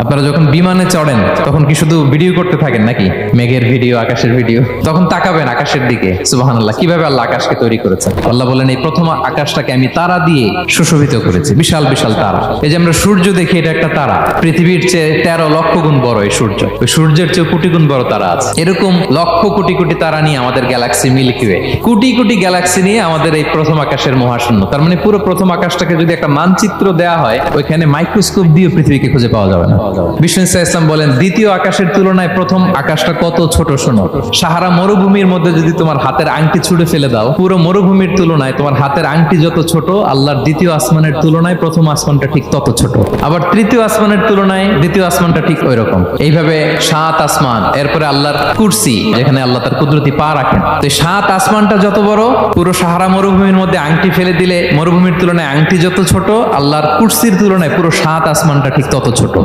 আপনারা যখন বিমানে চড়েন তখন কি শুধু ভিডিও করতে থাকেন নাকি? মেঘের ভিডিও, আকাশের ভিডিও, তখন তাকাবেন আকাশের দিকে। সুবহানাল্লাহ, কিভাবে আল্লাহ আকাশকে তৈরি করেছেন। আল্লাহ বলেন, এই প্রথম আকাশটাকে আমি তারা দিয়ে সুশোভিত করেছি, বিশাল বিশাল তারা। এই যে আমরা সূর্য দেখি, এটা একটা তারা, পৃথিবীর চেয়ে 13 লক্ষ গুণ বড় এই সূর্য। ওই সূর্যের চেয়ে কোটি গুণ বড় তারা আছে। এরকম লক্ষ কোটি কোটি তারা নিয়ে আমাদের Galaxy milky way, crore crore Galaxy নিয়ে আমাদের এই প্রথম আকাশের মহাশূন্য। তার মানে পুরো প্রথম আকাশটাকে যদি একটা মানচিত্র দেয়া হয়, ওইখানে মাইক্রোস্কোপ দিয়ে পৃথিবীকে খুঁজে পাওয়া যাবে না। বিষ্ণু ইসলাম বলেন, দ্বিতীয় আকাশের তুলনায় প্রথম আকাশটা কত ছোট শোনো। সাহারা মরুভূমির মধ্যে যদি তোমার হাতের আংটি ছুঁড়ে ফেলে দাও, পুরো মরুভূমির তুলনায় তোমার হাতের আংটি যত ছোট, আল্লাহর দ্বিতীয় আসমানের তুলনায় প্রথম আসমানটা ঠিক তত ছোট। আবার তৃতীয় আসমানের তুলনায় দ্বিতীয় আসমানটা ঠিক ওই রকম। এইভাবে 7 আসমান, এরপরে আল্লাহর কুরসি, যেখানে আল্লাহ তার কুদরতি পা রাখেন। তো 7 আসমানটা যত বড়, পুরো সাহারা মরুভূমির মধ্যে আংটি ফেলে দিলে মরুভূমির তুলনায় আংটি যত ছোট, আল্লাহর কুরসির তুলনায় পুরো 7 আসমানটা ঠিক তত ছোট।